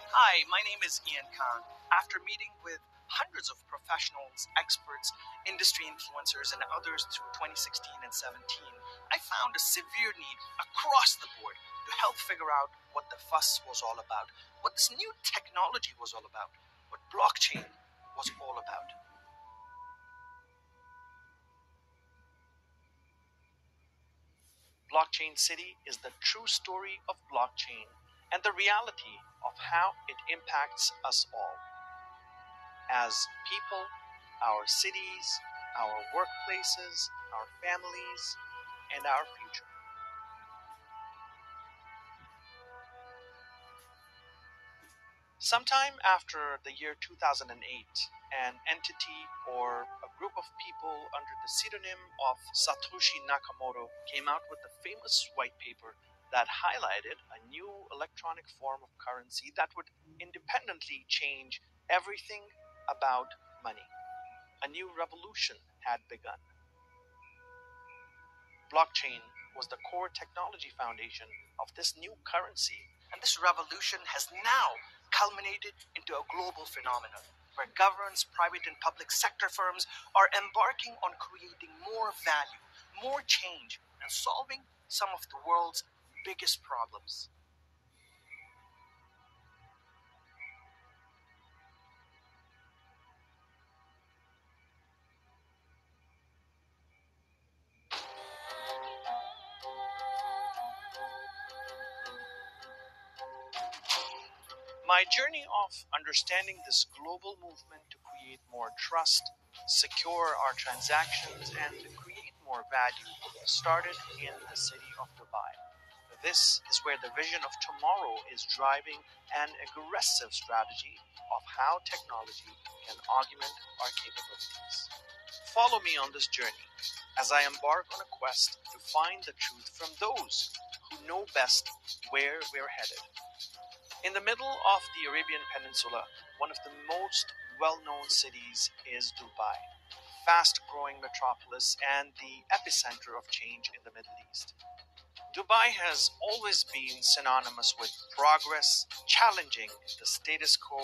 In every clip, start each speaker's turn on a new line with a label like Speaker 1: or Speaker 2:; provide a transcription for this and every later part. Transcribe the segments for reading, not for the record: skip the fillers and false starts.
Speaker 1: Hi, my name is Ian Khan. After meeting with hundreds of professionals, experts, industry influencers, and others through 2016 and 17, I found a severe need across the board to help figure out what the fuss was all about, what this new technology was all about, what blockchain was all about. Blockchain City is the true story of blockchain and the reality of how it impacts us all as people, our cities, our workplaces, our families, and our future. Sometime after the year 2008, an entity or a group of people under the pseudonym of Satoshi Nakamoto came out with the famous white paper that highlighted a new electronic form of currency that would independently change everything about money. A new revolution had begun. Blockchain was the core technology foundation of this new currency, and this revolution has now culminated into a global phenomenon where governments, private and public sector firms are embarking on creating more value, more change, and solving some of the world's biggest problems. My journey of understanding this global movement to create more trust, secure our transactions, and to create more value started in the city of Dubai. This is where the vision of tomorrow is driving an aggressive strategy of how technology can augment our capabilities. Follow me on this journey as I embark on a quest to find the truth from those who know best where we're headed. In the middle of the Arabian Peninsula, one of the most well-known cities is Dubai, a fast-growing metropolis and the epicenter of change in the Middle East. Dubai has always been synonymous with progress, challenging the status quo,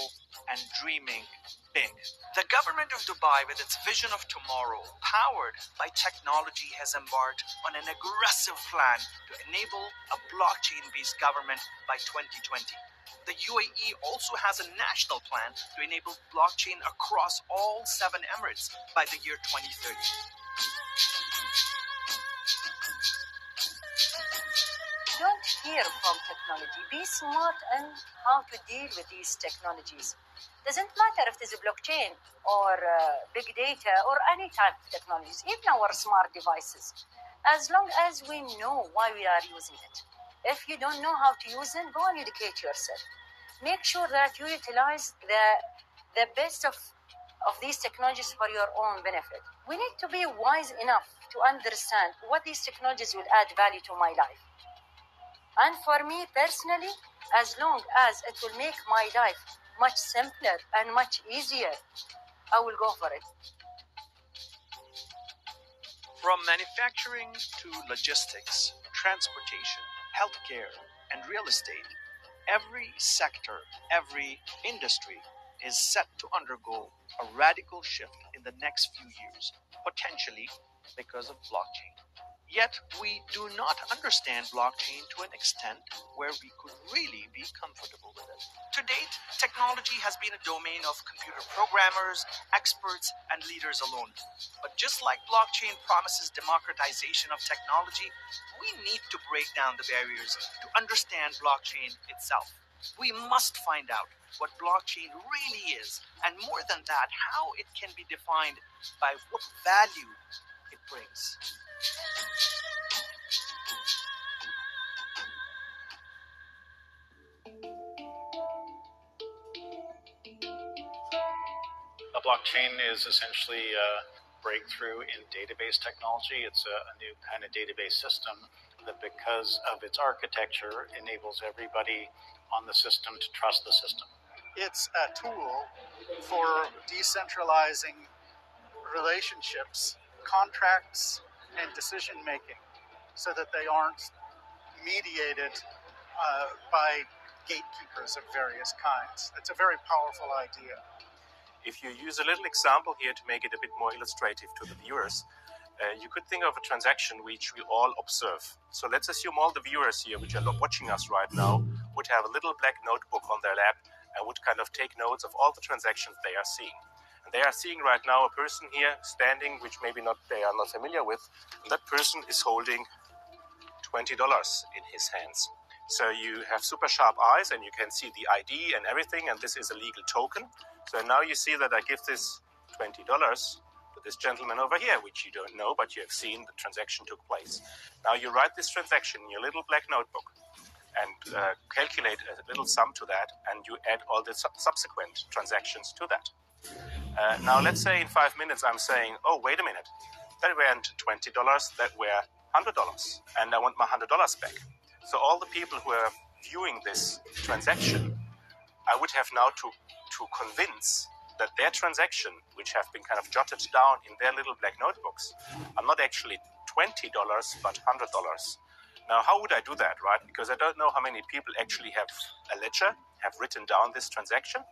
Speaker 1: and dreaming big. The government of Dubai, with its vision of tomorrow, powered by technology, has embarked on an aggressive plan to enable a blockchain-based government by 2020. The UAE also has a national plan to enable blockchain across all 7 Emirates by the year 2030.
Speaker 2: Don't fear from technology. Be smart in how to deal with these technologies. Doesn't matter if it is a blockchain or big data or any type of technologies, even our smart devices, as long as we know why we are using it. If you don't know how to use it, go and educate yourself. Make sure that you utilize the best of these technologies for your own benefit. We need to be wise enough to understand what these technologies will add value to my life. And for me personally, as long as it will make my life much simpler and much easier, I will go for it.
Speaker 1: From manufacturing to logistics, transportation, healthcare, and real estate, every sector, every industry is set to undergo a radical shift in the next few years, potentially because of blockchain. Yet we do not understand blockchain to an extent where we could really be comfortable with it. To date, technology has been a domain of computer programmers, experts, and leaders alone. But just like blockchain promises democratization of technology, we need to break down the barriers to understand blockchain itself. We must find out what blockchain really is, and more than that, how it can be defined by what value it brings.
Speaker 3: A blockchain is essentially a breakthrough in database technology. It's a new kind of database system that, because of its architecture, enables everybody on the system to trust the system.
Speaker 4: It's a tool for decentralizing relationships, contracts, and decision-making so that they aren't mediated by gatekeepers of various kinds. It's a very powerful idea.
Speaker 5: If you use a little example here to make it a bit more illustrative to the viewers, you could think of a transaction which we all observe. So let's assume all the viewers here which are watching us right now would have a little black notebook on their lap and would kind of take notes of all the transactions they are seeing. And they are seeing right now a person here standing, which maybe they are not familiar with, and that person is holding $20 in his hands. So you have super sharp eyes and you can see the ID and everything, and this is a legal token. So now you see that I give this $20 to this gentleman over here, which you don't know, but you have seen the transaction took place. Now you write this transaction in your little black notebook and calculate a little sum to that, and you add all the subsequent transactions to that. Now let's say in 5 minutes I'm saying, oh, wait a minute, that went $20, that were $100, and I want my $100 back. So all the people who are viewing this transaction, I would have now to convince that their transaction, which have been kind of jotted down in their little black notebooks, are not actually $20, but $100. Now, how would I do that, right? Because I don't know how many people actually have a ledger, have written down this transaction.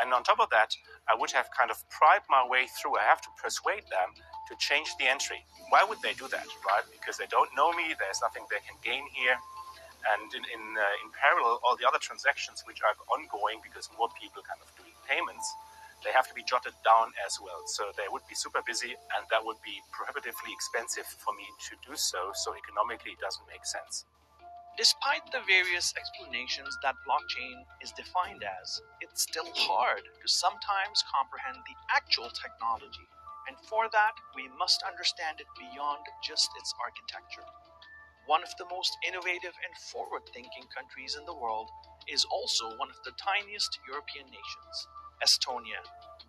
Speaker 5: And on top of that, I would have kind of pried my way through. I have to persuade them to change the entry. Why would they do that, right? Because they don't know me. There's nothing they can gain here. And in parallel, all the other transactions which are ongoing, because more people kind of doing payments, they have to be jotted down as well. So they would be super busy, and that would be prohibitively expensive for me to do so. So economically, it doesn't make sense.
Speaker 1: Despite the various explanations that blockchain is defined as, it's still hard to sometimes comprehend the actual technology. And for that, we must understand it beyond just its architecture. One of the most innovative and forward-thinking countries in the world is also one of the tiniest European nations, Estonia.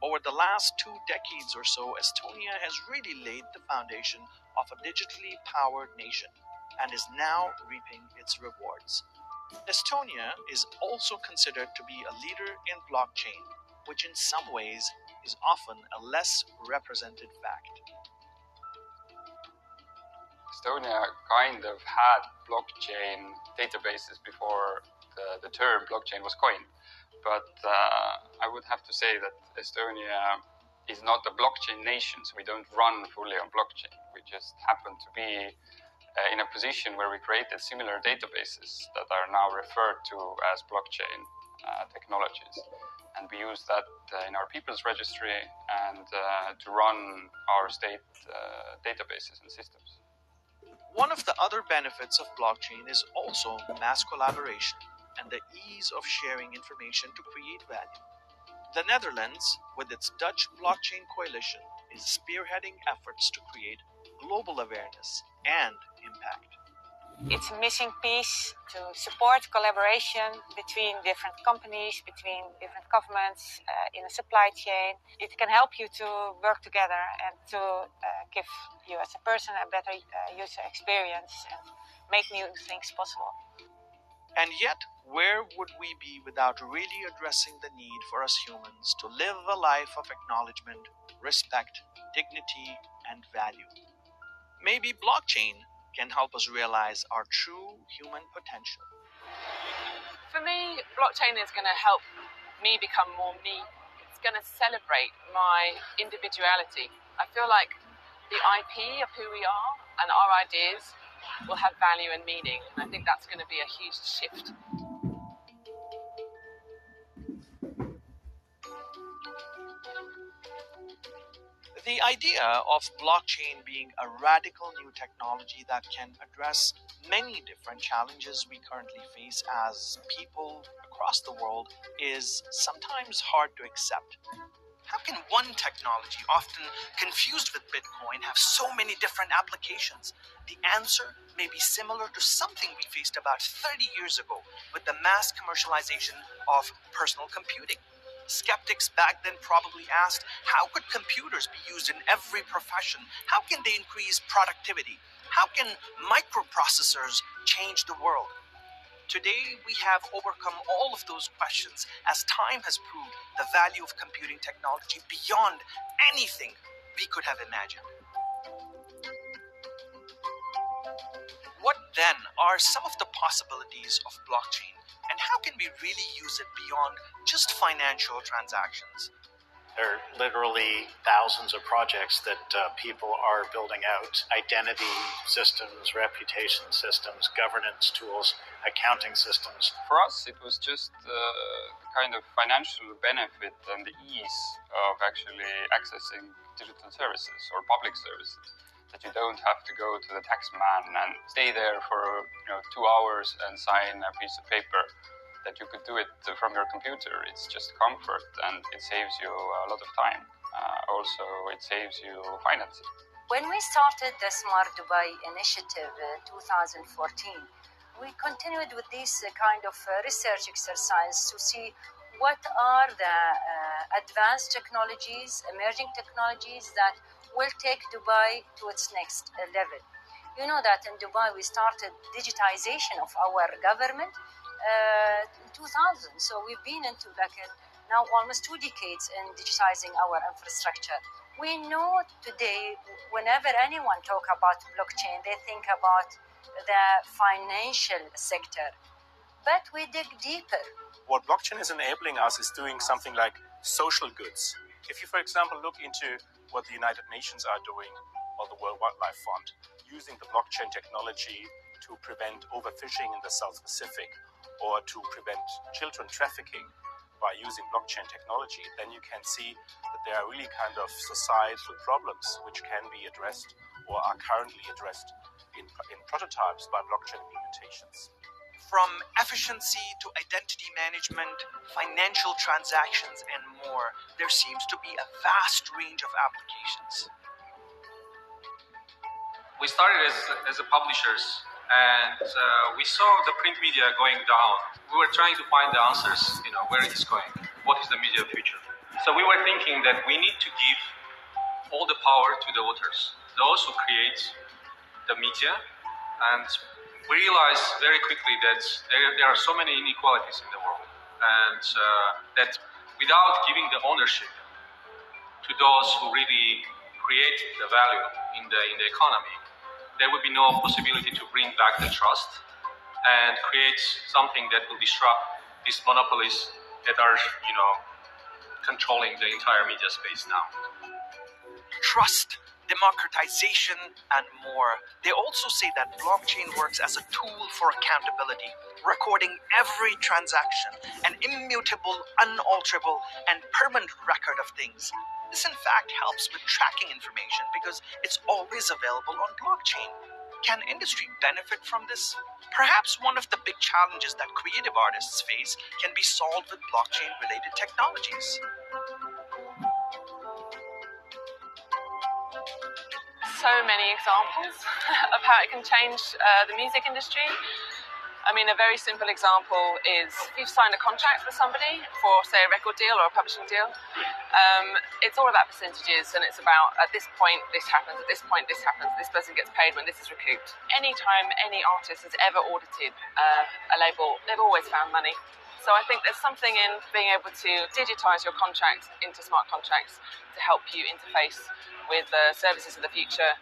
Speaker 1: Over the last 2 decades or so, Estonia has really laid the foundation of a digitally powered nation and is now reaping its rewards. Estonia is also considered to be a leader in blockchain, which in some ways is often a less represented fact.
Speaker 6: Estonia kind of had blockchain databases before the term blockchain was coined. But I would have to say that Estonia is not a blockchain nation, so we don't run fully on blockchain. We just happen to be in a position where we created similar databases that are now referred to as blockchain technologies. And we use that in our people's registry and to run our state databases and systems.
Speaker 1: One of the other benefits of blockchain is also mass collaboration and the ease of sharing information to create value. The Netherlands, with its Dutch blockchain coalition, is spearheading efforts to create global awareness and impact.
Speaker 7: It's a missing piece to support collaboration between different companies, between different governments in a supply chain. It can help you to work together and to give you as a person a better user experience and make new things possible.
Speaker 1: And yet, where would we be without really addressing the need for us humans to live a life of acknowledgement, respect, dignity, and value? Maybe blockchain can help us realize our true human potential.
Speaker 8: For me, blockchain is going to help me become more me. It's going to celebrate my individuality. I feel like the IP of who we are and our ideas will have value and meaning, and I think that's going to be a huge shift.
Speaker 1: The idea of blockchain being a radical new technology that can address many different challenges we currently face as people across the world is sometimes hard to accept. How can one technology, often confused with Bitcoin, have so many different applications? The answer may be similar to something we faced about 30 years ago with the mass commercialization of personal computing. Skeptics back then probably asked, how could computers be used in every profession? How can they increase productivity? How can microprocessors change the world? Today, we have overcome all of those questions as time has proved the value of computing technology beyond anything we could have imagined. What then are some of the possibilities of blockchain, and how can we really use it beyond just financial transactions?
Speaker 3: There are literally thousands of projects that people are building out. Identity systems, reputation systems, governance tools, accounting systems.
Speaker 6: For us, it was just the kind of financial benefit and the ease of actually accessing digital services or public services. That you don't have to go to the tax man and stay there for 2 hours and sign a piece of paper. That you could do it from your computer. It's just comfort, and it saves you a lot of time. Also, it saves you finances.
Speaker 2: When we started the Smart Dubai initiative in 2014, we continued with this kind of research exercise to see what are the advanced technologies, emerging technologies that will take Dubai to its next level. You know that in Dubai we started digitization of our government in 2000. So we've been into now almost 2 decades in digitizing our infrastructure. We know today, whenever anyone talk about blockchain, they think about the financial sector. But we dig deeper.
Speaker 5: What blockchain is enabling us is doing something like social goods. If you, for example, look into what the United Nations are doing, or the World Wildlife Fund, using the blockchain technology to prevent overfishing in the South Pacific, or to prevent children trafficking by using blockchain technology, then you can see that there are really kind of societal problems which can be addressed or are currently addressed in prototypes by blockchain implementations.
Speaker 1: From efficiency to identity management, financial transactions, and more, there seems to be a vast range of applications.
Speaker 9: We started as a publishers, and we saw the print media going down. We were trying to find the answers, where it is going, what is the media future. So we were thinking that we need to give all the power to the authors, those who create the media, and we realized very quickly that there are so many inequalities in the world, and that without giving the ownership to those who really create the value in the economy, there would be no possibility to bring back the trust and create something that will disrupt these monopolies that are, controlling the entire media space now.
Speaker 1: Trust, democratization, and more. They also say that blockchain works as a tool for accountability, recording every transaction, an immutable, unalterable, and permanent record of things. This, in fact, helps with tracking information because it's always available on blockchain. Can industry benefit from this? Perhaps one of the big challenges that creative artists face can be solved with blockchain-related technologies.
Speaker 8: So many examples of how it can change the music industry. I mean, a very simple example is if you've signed a contract with somebody for, say, a record deal or a publishing deal. It's all about percentages, and it's about, at this point, this happens, at this point, this happens, this person gets paid when this is recouped. Anytime any artist has ever audited a label, they've always found money. So I think there's something in being able to digitize your contract into smart contracts to help you interface with the services of the future.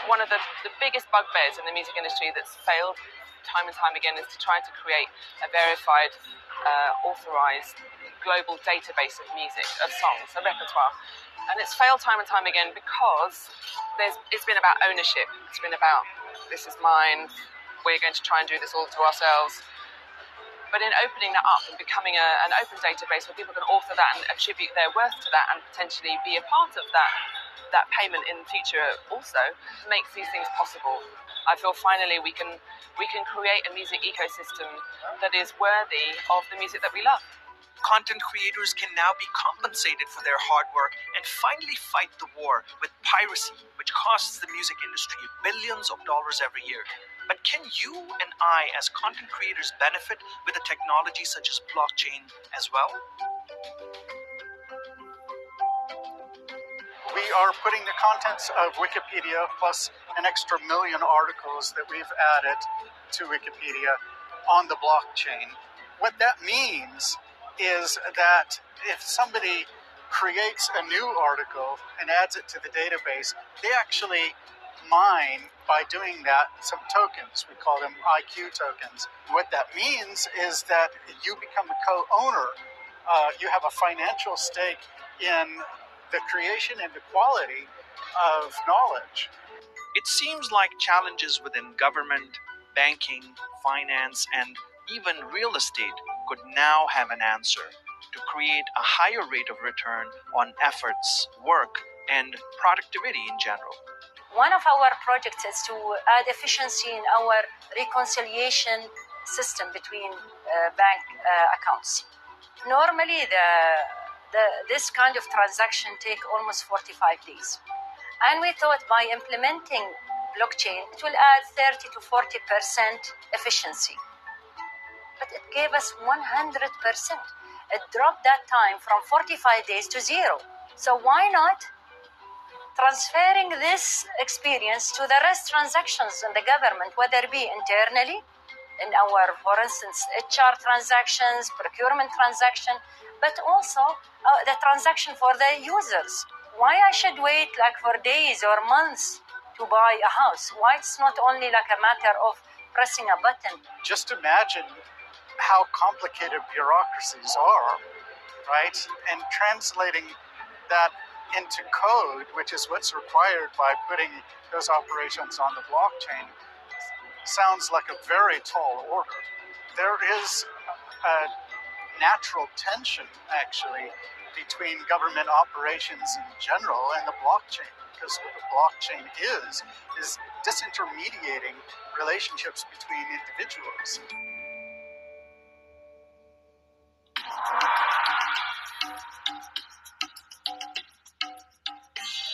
Speaker 8: One of the biggest bugbears in the music industry that's failed time and time again is to try to create a verified, authorized, global database of music, of songs, a repertoire. And it's failed time and time again because it's been about ownership. It's been about, this is mine, we're going to try and do this all to ourselves. But in opening that up and becoming an open database where people can author that and attribute their worth to that and potentially be a part of that payment in the future also makes these things possible. I feel finally we can create a music ecosystem that is worthy of the music that we love.
Speaker 1: Content creators can now be compensated for their hard work and finally fight the war with piracy, which costs the music industry billions of dollars every year. But can you and I, as content creators, benefit with a technology such as blockchain as well?
Speaker 4: We are putting the contents of Wikipedia plus an extra million articles that we've added to Wikipedia on the blockchain. What that means is that if somebody creates a new article and adds it to the database, they actually mine by doing that some tokens. We call them IQ tokens. What that means is that you become a co-owner. You have a financial stake in the creation and the quality of knowledge.
Speaker 1: It seems like challenges within government, banking, finance, and even real estate could now have an answer to create a higher rate of return on efforts, work, and productivity in general.
Speaker 2: One of our projects is to add efficiency in our reconciliation system between bank accounts. Normally, this kind of transaction take almost 45 days. And we thought by implementing blockchain, it will add 30 to 40% efficiency. But it gave us 100%. It dropped that time from 45 days to 0. So why not transferring this experience to the rest transactions in the government, whether it be internally, in our, for instance, HR transactions, procurement transaction, but also the transaction for the users. Why I should wait like for days or months to buy a house? Why it's not only like a matter of pressing a button?
Speaker 4: Just imagine how complicated bureaucracies are, right? And translating that into code, which is what's required by putting those operations on the blockchain, sounds like a very tall order. There is a natural tension, actually, between government operations in general and the blockchain, because what the blockchain is disintermediating relationships between individuals.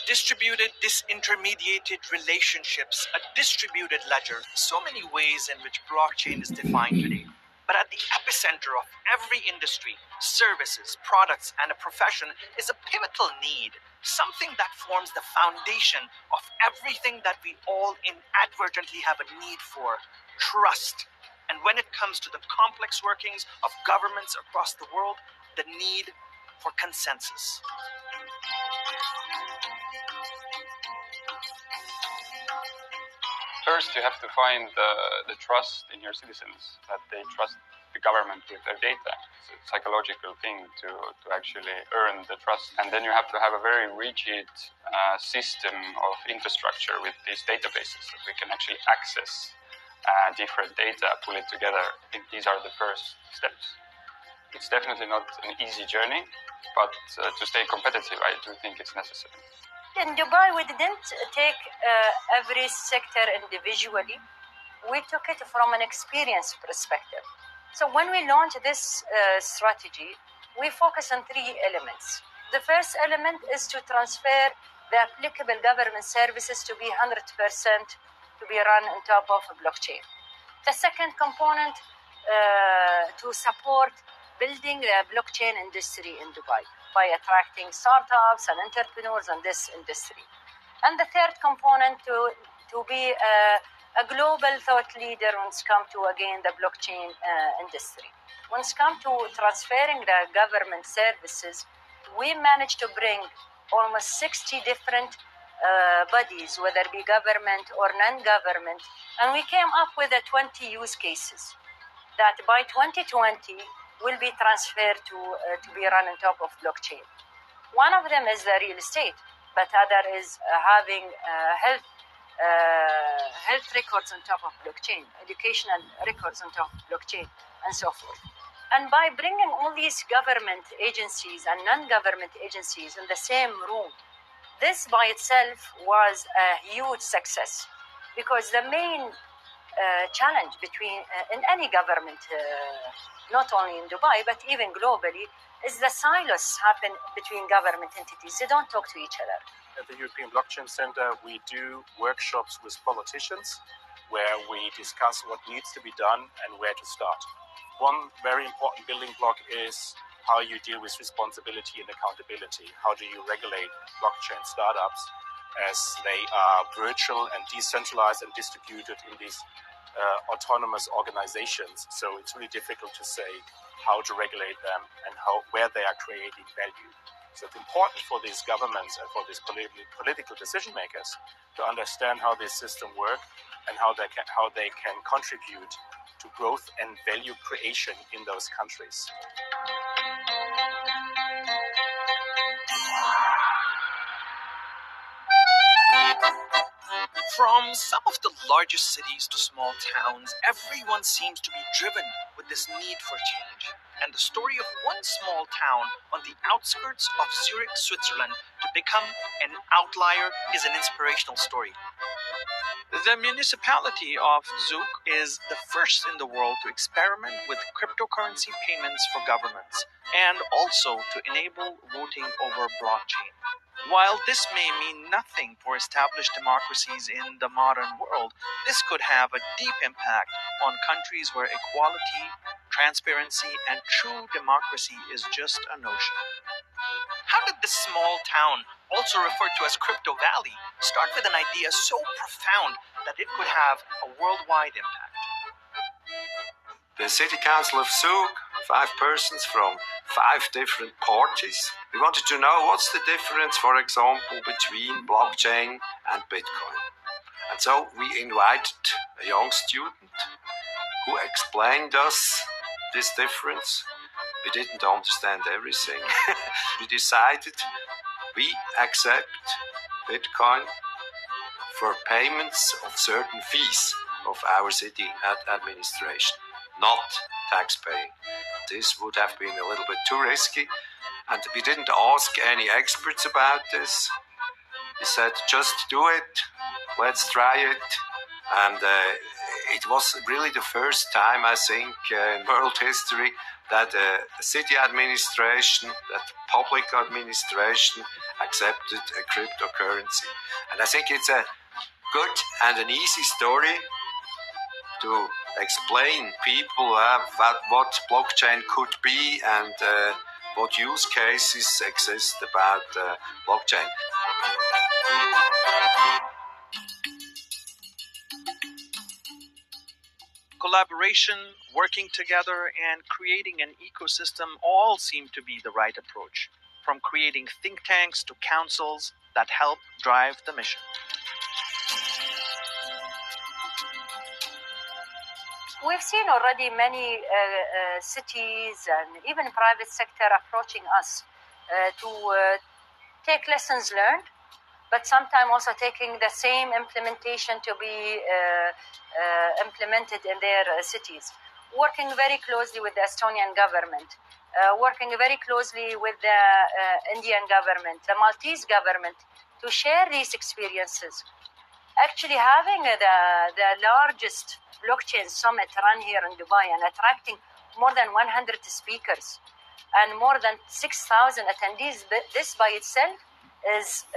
Speaker 1: Distributed, disintermediated relationships, a distributed ledger, so many ways in which blockchain is defined today. But at the epicenter of every industry, services, products, and a profession is a pivotal need, something that forms the foundation of everything that we all inadvertently have a need for: trust. And when it comes to the complex workings of governments across the world, the need for consensus.
Speaker 6: First, you have to find the trust in your citizens, that they trust the government with their data. It's a psychological thing to actually earn the trust. And then you have to have a very rigid system of infrastructure with these databases that we can actually access different data, pull it together. I think these are the first steps. It's definitely not an easy journey, but to stay competitive, I do think it's necessary.
Speaker 2: In Dubai, we didn't take every sector individually. We took it from an experience perspective. So when we launched this strategy, we focus on three elements. The first element is to transfer the applicable government services to be 100% to be run on top of a blockchain. The second component to support building the blockchain industry in Dubai by attracting startups and entrepreneurs in this industry. And the third component to be a global thought leader when it's come to, again, the blockchain industry. When it's come to transferring the government services, we managed to bring almost 60 different bodies, whether it be government or non-government, and we came up with 20 use cases that by 2020 will be transferred to be run on top of blockchain. One of them is the real estate, but other is having health records on top of blockchain, educational records on top of blockchain, and so forth. And by bringing all these government agencies and non-government agencies in the same room, this by itself was a huge success, because the main challenge between in any government, not only in Dubai but even globally, is the silos happen between government entities. They don't talk to each other.
Speaker 5: At the European Blockchain Center, we do workshops with politicians where we discuss what needs to be done and where to start. One very important building block is how you deal with responsibility and accountability. How do you regulate blockchain startups? as they are virtual and decentralized and distributed in these autonomous organizations. So it's really difficult to say how to regulate them and where they are creating value. So it's important for these governments and for these political decision makers to understand how this system works and how they can contribute to growth and value creation in those countries.
Speaker 1: From some of the largest cities to small towns, everyone seems to be driven with this need for change. And the story of one small town on the outskirts of Zurich, Switzerland, to become an outlier is an inspirational story. The municipality of Zug is the first in the world to experiment with cryptocurrency payments for governments, and also to enable voting over blockchain. While this may mean nothing for established democracies in the modern world, this could have a deep impact on countries where equality, transparency, and true democracy is just a notion. How did this small town, also referred to as Crypto Valley, start with an idea so profound that it could have a worldwide impact?
Speaker 10: The City Council of Zug, 5 persons from 5 different parties. We wanted to know what's the difference, for example, between blockchain and Bitcoin. And so we invited a young student who explained us this difference. We didn't understand everything. We decided we accept Bitcoin for payments of certain fees of our city administration, not taxpaying. This would have been a little bit too risky, and we didn't ask any experts about this. We said, just do it, let's try it. And it was really the first time, I think, in world history that city administration, that public administration accepted a cryptocurrency. And I think it's a good and an easy story to explain people what blockchain could be and what use cases exist about blockchain.
Speaker 1: Collaboration, working together, and creating an ecosystem all seem to be the right approach, from creating think tanks to councils that help drive the mission.
Speaker 2: We've seen already many cities and even private sector approaching us to take lessons learned, but sometimes also taking the same implementation to be implemented in their cities. Working very closely with the Estonian government, working very closely with the Indian government, the Maltese government, to share these experiences. Actually having the largest blockchain summit run here in Dubai and attracting more than 100 speakers and more than 6,000 attendees, this by itself is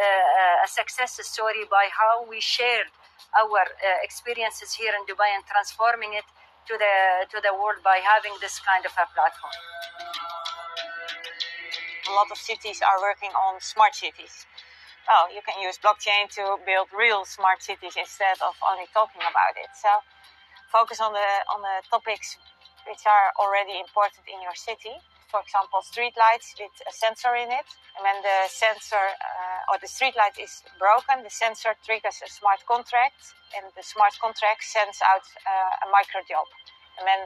Speaker 2: a success story by how we shared our experiences here in Dubai and transforming it to the world by having this kind of a platform.
Speaker 7: A lot of cities are working on smart cities. Well, you can use blockchain to build real smart cities instead of only talking about it. So focus on the topics which are already important in your city. For example, street lights with a sensor in it. And when the sensor or the street light is broken, the sensor triggers a smart contract, and the smart contract sends out a micro job. And when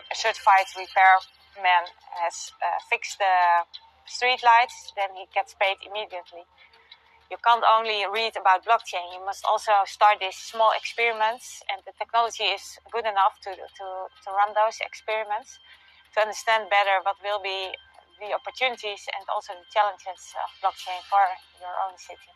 Speaker 7: a certified repairman has fixed the street lights, then he gets paid immediately. You can't only read about blockchain, you must also start these small experiments, and the technology is good enough to run those experiments, to understand better what will be the opportunities and also the challenges of blockchain for your own city.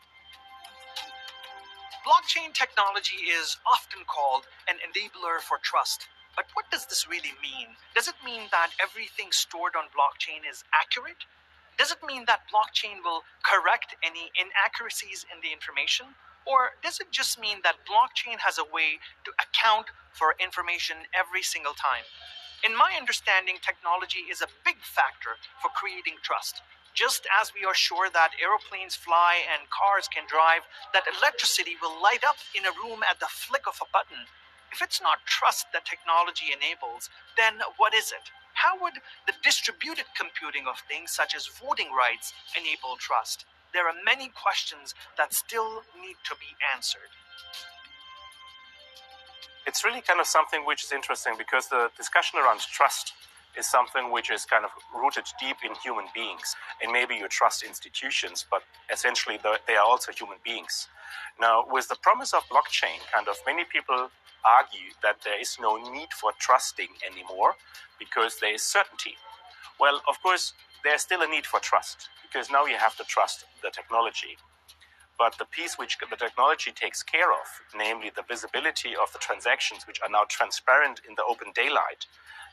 Speaker 1: Blockchain technology is often called an enabler for trust. But what does this really mean? Does it mean that everything stored on blockchain is accurate? Does it mean that blockchain will correct any inaccuracies in the information? Or does it just mean that blockchain has a way to account for information every single time? In my understanding, technology is a big factor for creating trust. Just as we are sure that aeroplanes fly and cars can drive, that electricity will light up in a room at the flick of a button, if it's not trust that technology enables, then what is it? How would the distributed computing of things such as voting rights enable trust? There are many questions that still need to be answered.
Speaker 5: It's really kind of something which is interesting because the discussion around trust is something which is kind of rooted deep in human beings. And maybe you trust institutions, but essentially they are also human beings. Now, with the promise of blockchain, kind of many people argue that there is no need for trusting anymore because there is certainty. Well, of course, there's still a need for trust because now you have to trust the technology. But the piece which the technology takes care of, namely the visibility of the transactions which are now transparent in the open daylight,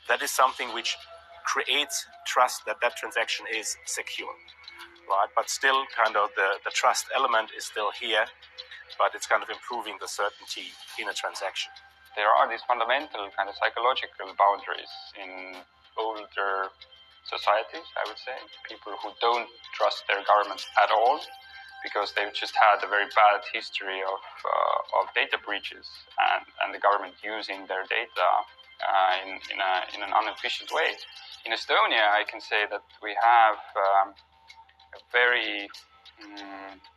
Speaker 5: that is something which creates trust that that transaction is secure, right? But still kind of the trust element is still here, but it's kind of improving the certainty in a transaction.
Speaker 6: There are these fundamental kind of psychological boundaries in older societies, I would say. People who don't trust their governments at all because they've just had a very bad history of data breaches and the government using their data in an inefficient way. In Estonia, I can say that we have a very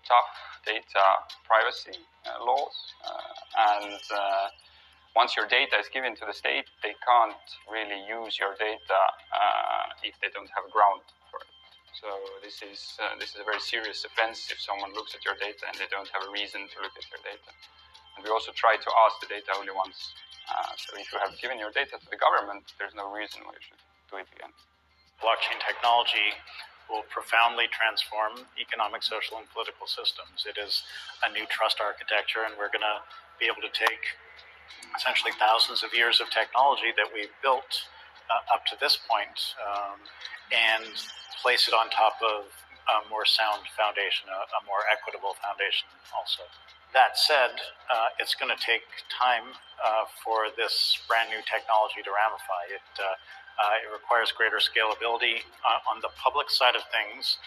Speaker 6: tough data privacy laws, and once your data is given to the state, they can't really use your data if they don't have a ground for it. So this is a very serious offense if someone looks at your data and they don't have a reason to look at your data. And we also try to ask the data only once. So if you have given your data to the government, there's no reason why you should do it again.
Speaker 3: Blockchain technology will profoundly transform economic, social, and political systems. It is a new trust architecture, and we're going to be able to take essentially thousands of years of technology that we've built up to this point and place it on top of a more sound foundation, a more equitable foundation also. That said, it's going to take time for this brand new technology to ramify. It requires greater scalability. On the public side of things,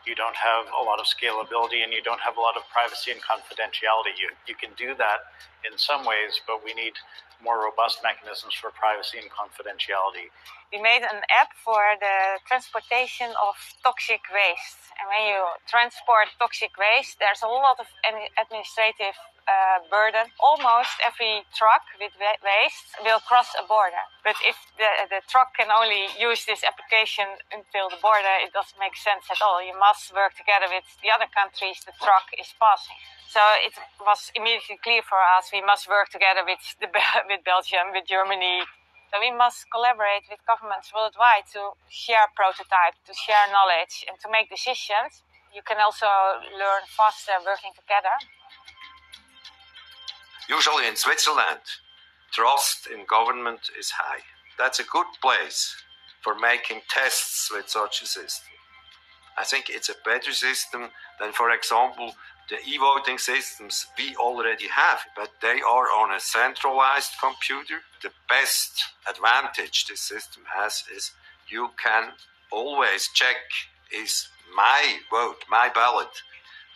Speaker 3: you don't have a lot of scalability and you don't have a lot of privacy and confidentiality. You can do that in some ways, but we need more robust mechanisms for privacy and confidentiality.
Speaker 7: We made an app for the transportation of toxic waste. And when you transport toxic waste, there's a lot of administrative burden. Almost every truck with waste will cross a border. But if the truck can only use this application until the border, it doesn't make sense at all. You must work together with the other countries the truck is passing. So it was immediately clear for us we must work together with Belgium, with Germany. So we must collaborate with governments worldwide to share prototypes, to share knowledge, and to make decisions. You can also learn faster working together.
Speaker 10: Usually in Switzerland, trust in government is high. That's a good place for making tests with such a system. I think it's a better system than, for example, the e-voting systems we already have, but they are on a centralized computer. The best advantage this system has is you can always check, is my vote, my ballot.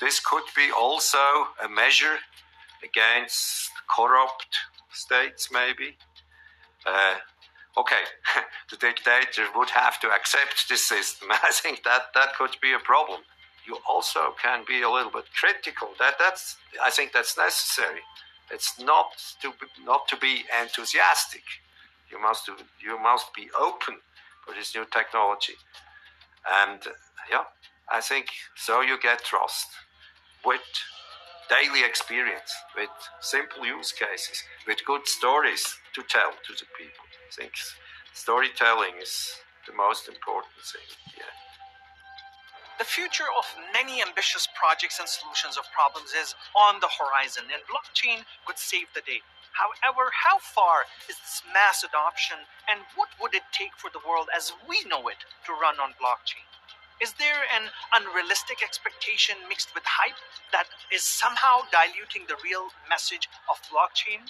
Speaker 10: This could be also a measure against corrupt states, maybe. Okay, the dictator would have to accept this system. I think that could be a problem. You also can be a little bit critical. I think that's necessary. It's not to be enthusiastic. You must be open for this new technology. And I think so you get trust with daily experience, with simple use cases, with good stories to tell to the people. I think storytelling is the most important thing. Yeah.
Speaker 1: The future of many ambitious projects and solutions of problems is on the horizon, and blockchain could save the day. However, how far is this mass adoption, and what would it take for the world as we know it to run on blockchain? Is there an unrealistic expectation mixed with hype that is somehow diluting the real message of blockchain?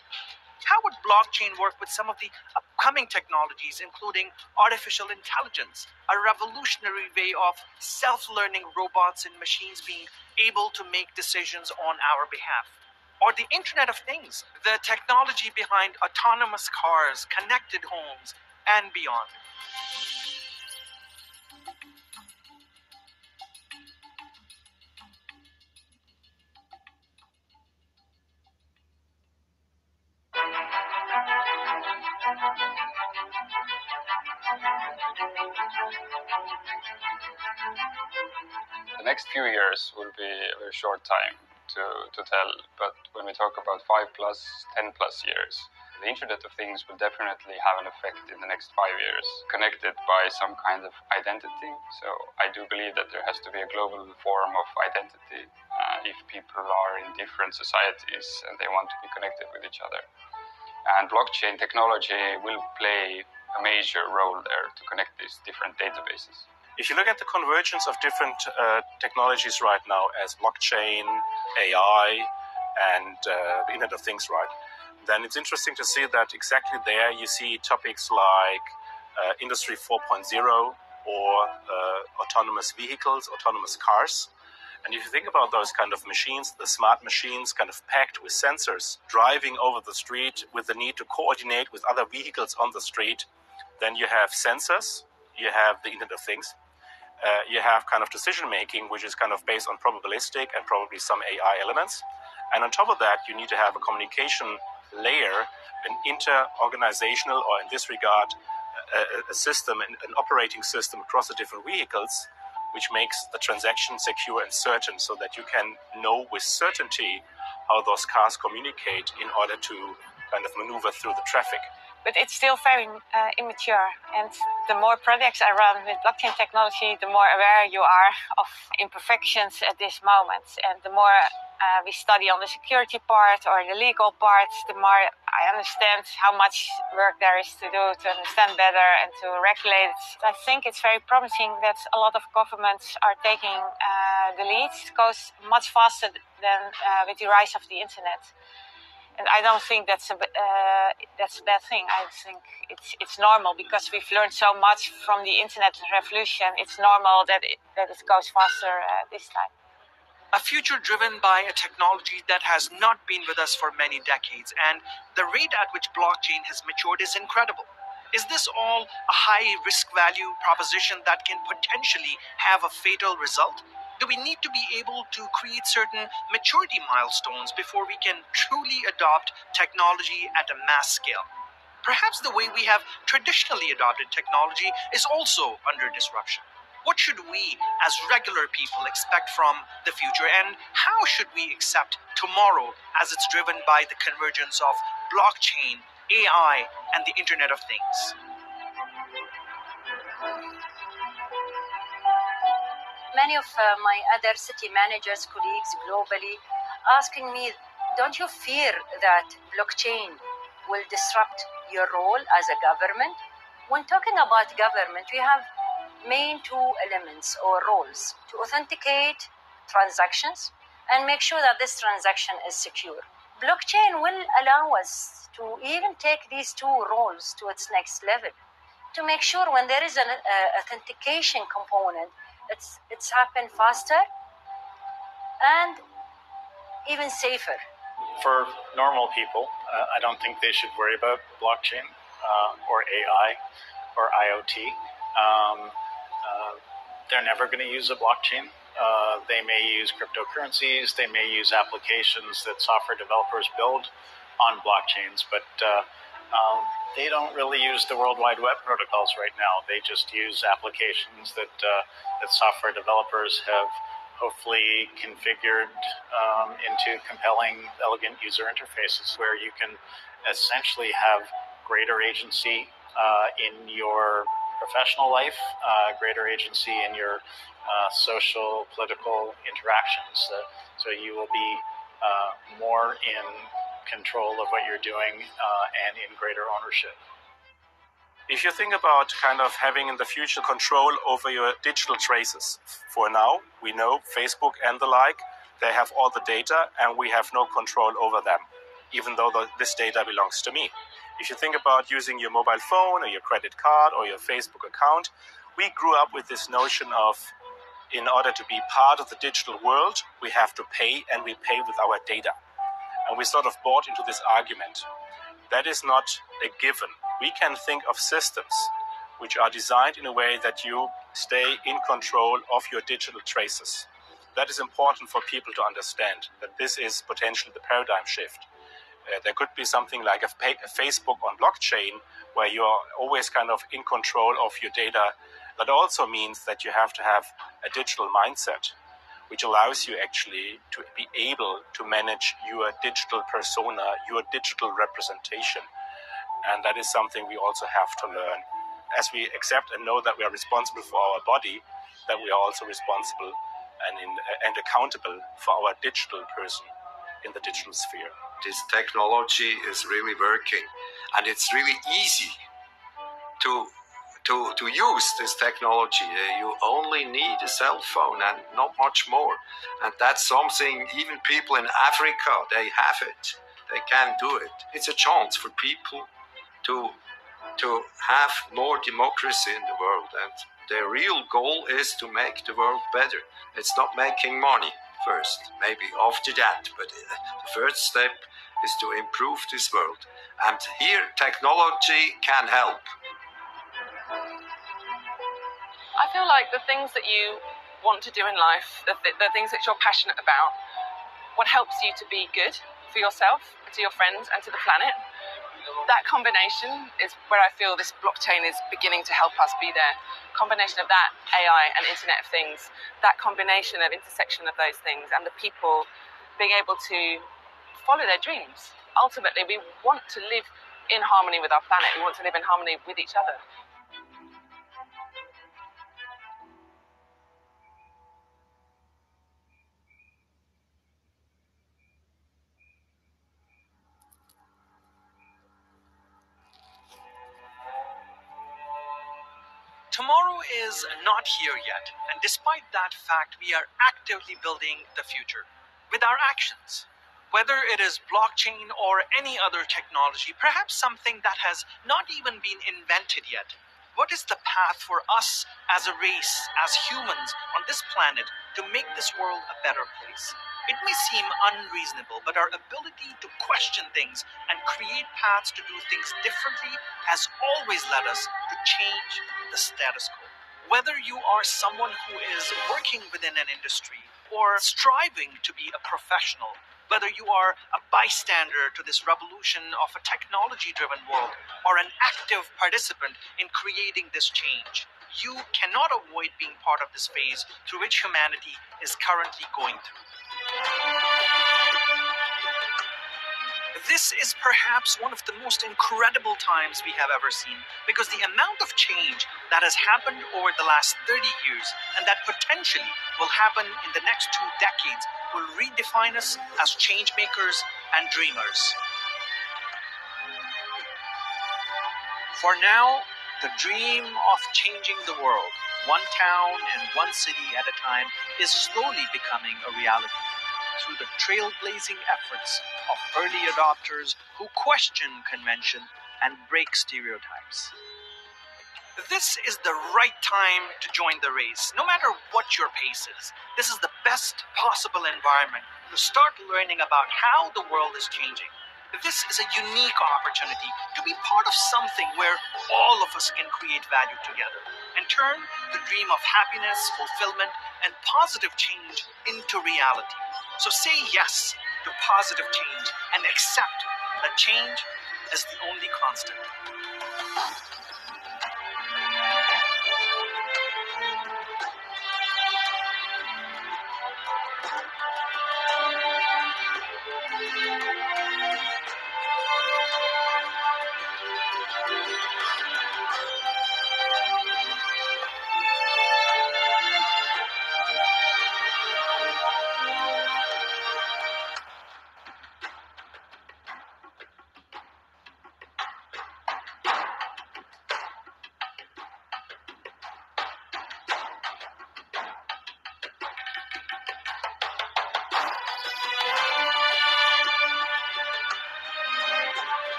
Speaker 1: How would blockchain work with some of the upcoming technologies, including artificial intelligence, a revolutionary way of self-learning robots and machines being able to make decisions on our behalf? Or the Internet of Things, the technology behind autonomous cars, connected homes, and beyond?
Speaker 6: The next few years will be a very short time to tell, but when we talk about 5+, 10+ years, the Internet of Things will definitely have an effect in the next 5 years, connected by some kind of identity. So I do believe that there has to be a global form of identity if people are in different societies and they want to be connected with each other. And blockchain technology will play a major role there to connect these different databases.
Speaker 5: If you look at the convergence of different technologies right now as blockchain, AI, and the Internet of Things, right, then it's interesting to see that exactly there you see topics like Industry 4.0 or autonomous vehicles, autonomous cars. And if you think about those kind of machines, the smart machines kind of packed with sensors, driving over the street with the need to coordinate with other vehicles on the street, then you have sensors, you have the Internet of Things, you have kind of decision-making, which is kind of based on probabilistic and probably some AI elements. And on top of that, you need to have a communication layer, an inter-organizational, or in this regard, a system, an operating system across the different vehicles, which makes the transaction secure and certain so that you can know with certainty how those cars communicate in order to kind of maneuver through the traffic.
Speaker 7: But it's still very immature, and the more projects I run with blockchain technology, the more aware you are of imperfections at this moment. And the more we study on the security part or the legal part, the more I understand how much work there is to do to understand better and to regulate it. I think it's very promising that a lot of governments are taking the lead. It goes much faster than with the rise of the internet. And I don't think that's a bad thing. I think it's normal because we've learned so much from the internet revolution. It's normal that it goes faster this time.
Speaker 1: A future driven by a technology that has not been with us for many decades, and the rate at which blockchain has matured is incredible. Is this all a high risk value proposition that can potentially have a fatal result? Do we need to be able to create certain maturity milestones before we can truly adopt technology at a mass scale? Perhaps the way we have traditionally adopted technology is also under disruption. What should we, as regular people, expect from the future, and how should we accept tomorrow as it's driven by the convergence of blockchain, AI, and the Internet of Things?
Speaker 2: Many of my other city managers, colleagues globally, asking me, don't you fear that blockchain will disrupt your role as a government? When talking about government, we have main two elements or roles: to authenticate transactions and make sure that this transaction is secure. Blockchain will allow us to even take these two roles to its next level, to make sure when there is an authentication component, it's happened faster and even safer.
Speaker 3: For normal people, I don't think they should worry about blockchain or AI or IoT. They're never going to use a blockchain. They may use cryptocurrencies. They may use applications that software developers build on blockchains, but they don't really use the World Wide Web protocols right now. They just use applications that software developers have hopefully configured into compelling, elegant user interfaces where you can essentially have greater agency in your professional life, greater agency in your social, political interactions. So you will be more in control of what you're doing and in greater ownership.
Speaker 5: If you think about kind of having in the future control over your digital traces, for now, we know Facebook and the like, they have all the data and we have no control over them. even though this data belongs to me. If you think about using your mobile phone or your credit card or your Facebook account, we grew up with this notion of, in order to be part of the digital world, we have to pay, and we pay with our data. And we sort of bought into this argument. That is not a given. We can think of systems which are designed in a way that you stay in control of your digital traces. That is important for people to understand, that this is potentially the paradigm shift. There could be something like a Facebook on blockchain where you are always kind of in control of your data. That also means that you have to have a digital mindset, which allows you actually to be able to manage your digital persona, your digital representation. And that is something we also have to learn. As we accept and know that we are responsible for our body, that we are also responsible and accountable for our digital person in the digital sphere.
Speaker 10: This technology is really working, and it's really easy to use this technology. You only need a cell phone and not much more. And that's something even people in Africa, they have it. They can do it. It's a chance for people to have more democracy in the world. And their real goal is to make the world better. It's not making money first, maybe after that. But the first step is to improve this world. And here technology can help.
Speaker 8: I feel like the things that you want to do in life, the things that you're passionate about, what helps you to be good for yourself, to your friends, and to the planet, that combination is where I feel this blockchain is beginning to help us be there. Combination of that, AI and Internet of Things, that combination of intersection of those things and the people being able to follow their dreams. Ultimately, we want to live in harmony with our planet. We want to live in harmony with each other.
Speaker 1: Tomorrow is not here yet, and despite that fact, we are actively building the future with our actions. Whether it is blockchain or any other technology, perhaps something that has not even been invented yet, what is the path for us as a race, as humans on this planet, to make this world a better place? It may seem unreasonable, but our ability to question things and create paths to do things differently has always led us to change the status quo. Whether you are someone who is working within an industry or striving to be a professional, whether you are a bystander to this revolution of a technology-driven world or an active participant in creating this change, you cannot avoid being part of this phase through which humanity is currently going through. This is perhaps one of the most incredible times we have ever seen, because the amount of change that has happened over the last 30 years and that potentially will happen in the next 2 decades will redefine us as change makers and dreamers. For now, the dream of changing the world, one town and one city at a time, is slowly becoming a reality through the trailblazing efforts of early adopters who question convention and break stereotypes. This is the right time to join the race, no matter what your pace is. This is the best possible environment to start learning about how the world is changing. This is a unique opportunity to be part of something where all of us can create value together and turn the dream of happiness, fulfillment, and positive change into reality. So say yes to positive change and accept that change is the only constant.